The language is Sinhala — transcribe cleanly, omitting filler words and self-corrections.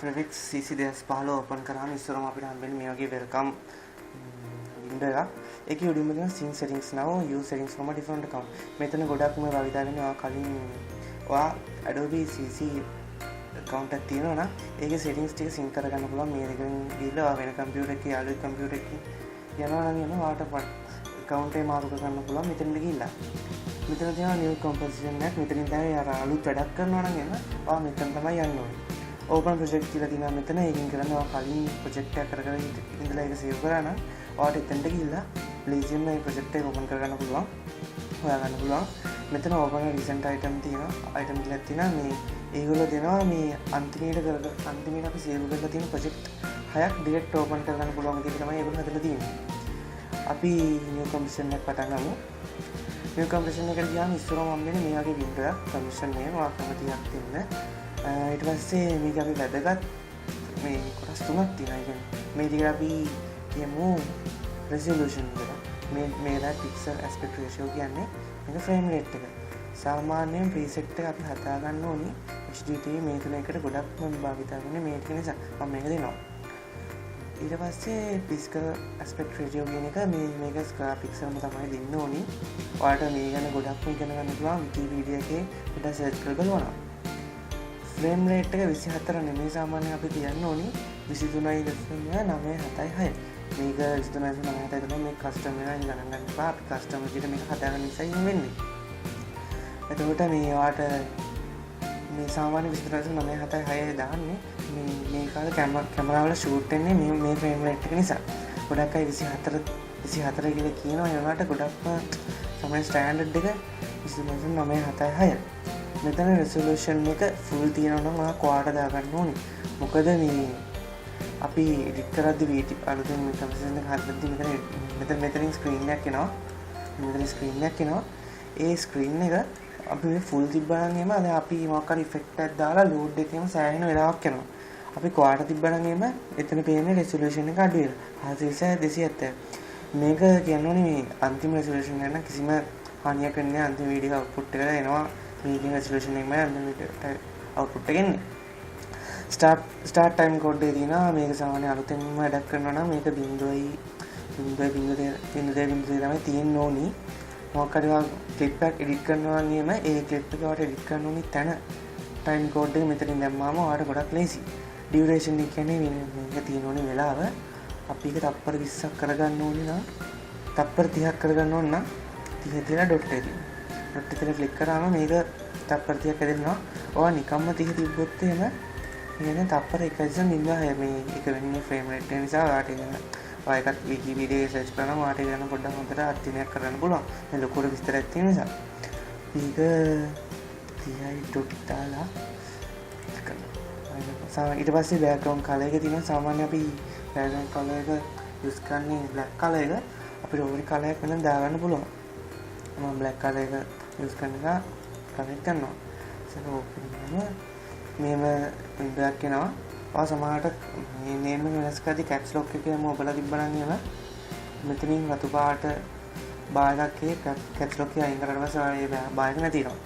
After Effects CC 2015 ඕපන් කරාම ඉස්සරම අපිට හම්බෙන්නේ මේ වගේ වෙල්කම් වින්ඩෝ එකක්. ඒකේ උඩින්ම තියෙන sync settings now use settings from a different account. මෙතන ගොඩක්ම භාවිතා වෙන්නේ කලින් ඔයා Adobe CC account එකක් තියෙනවා නම් ඒකේ settings ටික sync කරගන්න පුළුවන්. මේ එකෙන් ගිහලා වෙන computer එකේ යාළුවෙක් computer එකකින් යනවා නම් ඔයාට account එක මාරු කරගන්න පුළුවන් මෙතනට ගිහිල්ලා. මෙතන තියෙනවා new composition එකක්. මෙතනින් තමයි අර අලුත් වැඩක් කරනවා නම් ඔයා මෙතන තමයි යන්න ඕනේ. open project කියලා තියෙනවා මෙතන. ඒකෙන් කරන්නේ ඔයා කලින් project එකක් කරගෙන ඉඳලා ඒක save කරා නම් ඔයාට එතනට ගිහිල්ලා Legion මේ project එක open කරගන්න පුළුවන්. හොයාගන්න පුළුවන්. මෙතන open recent item තියෙනවා. item ටිකක් තියෙනවා. මේ ඒගොල්ලෝ දෙනවා මේ අන්තිමට අපි save කරලා තියෙන project 6ක් direct open කරගන්න පුළුවන් විදිහට තමයි ඒගොල්ලෝ හදලා තියෙන්නේ. අපි new composition එකක් පටන් ගමු. new composition එකට ගියාම ඉස්සරම හම්බෙන්නේ මේ වගේ window එකක්. composition name ඔයා කැමති එකක් දෙන්න. ඊට පස්සේ මේක අපි වැදගත් මේ කොටස් තුනක් තියෙනවා. ඒ කියන්නේ මේ ටික අපි කියමු resolution එක. මේලා pixel aspect ratio කියන්නේ මේක frame rate එක. සාමාන්‍යයෙන් preset එක අපි හදා ගන්න ඕනි HDTV මේ තුන එකට ගොඩක්ම භාවිතා වෙන්නේ මේ ටික නිසා මම මේක දෙනවා. ඊට පස්සේ pixel aspect ratio කියන එක මේක square pixel ම තමයි දෙන්න ඕනි. ඔයාලට මේ ගැන ගොඩක්ම ඉගෙන ගන්න පුළුවන් Wikipedia එකේ පොඩ්ඩක් search කරලා බලන්න. frame rate එක 24 නෙමෙයි සාමාන්‍යයෙන් අපි කියන්න ඕනි 23.976. මේක 23.976 තමයි මේ කස්ටම් එකෙන් ගණන් ගන්න එපා. අපි කස්ටම් විදිහට මේක හදාගන්න නිසා එහෙම වෙන්නේ. එතකොට මේ වාට මේ සාමාන්‍ය 23.976 දාන්නේ මේ කාලේ කැමරා වල ෂූට් වෙන්නේ මේ ෆ්‍රේම් රේට් එක නිසා. ගොඩක් අය 24 කියලා කියනවා. ඒ වුණාට ගොඩක්ම තමයි ස්ටෑන්ඩඩ් එක 23.976. මෙතන resolution එක full තියෙනවා නම් ඔයා quad දාගන්න ඕනේ. මොකද මේ අපි edit කරද්දී වීඩියෝ අලුතෙන් මේ composition එක හදද්දී මෙතනින් screen එකක් එනවා. මෙතන screen එකක් එනවා. ඒ screen එක අපි මේ full තිබ්බනම් එහෙම දැන් අපි මොකක් හරි effect එකක් දාලා load එකේම සෑහෙන වෙලාවක් යනවා. අපි quad තිබ්බනම් එහෙම එතන පේන්නේ resolution එක අඩු වෙනවා. 270. මේක කියන්නේ මේ අන්තිම resolution එක නම් කිසිම හානියක් වෙන්නේ නැහැ. අන්තිම වීඩියෝ output එක එනවා medium resolution එකමයි අන්තිමට output එක එන්නේ. start time code එක දිනා මේක සාමාන්‍ය අලුතෙන්ම වැඩක් කරනවා නම් මේක 0.0 තමයි තියෙන්න ඕනි. මොකක් හරි ක්ලිප් එකක් එඩිට් කරනවා නම් ඒ ක්ලිප් එක වට එඩිට් කරන්න ඕනි තැන time code එක මෙතනින් දැම්මාම ඔයාලට ගොඩක් ලේසි. duration එක කියන්නේ මේක තියෙන ඕනි වෙලාව. අපි ඒක තප්පර 20ක් කරගන්න ඕනි නම් තප්පර 30ක් කරගන්න ඕන නම් 30 තියලා dot එක තියෙනවා. dot එකට ක්ලික් කරාම මේක තප්පර 30ක් ඇදෙනවා. ඔයා නිකම්ම 30 තිබ්බොත් එහෙම කියන්නේ තප්පර 1.06 මේ එක වෙන්නේ frame rate එක නිසා ඔයාට ඔයකත් Wikipedia එකේ search කරනවා ඔයාට ගන්න පොඩ්ඩක් හොඳට අධ්‍යයනයක් කරන්න පුළුවන්. මේ ලොකුට විස්තරයක් තියෙන නිසා. මේක 30යි dot දාලා ඊට පස්සේ background color එක තියෙනවා. සාමාන්‍ය අපි background color එක use කරන්නේ black color එක. අපිට ඕනි color එකක් වෙනම දාගන්න පුළුවන්. මම black color එක use කරන එක connect කරනවා. ඒක open කරනවා. මේම window එකක් එනවා. ඔය සමහරට මේ name එක වෙනස් කරද්දී caps lock එකේම ඔබලා තිබ්බනම් එහෙම මෙතනින් රතු පාට බාර් එකක් caps lock එක අයින් කරලා පස්සේ ආයේ බාර් එක නැති වෙනවා.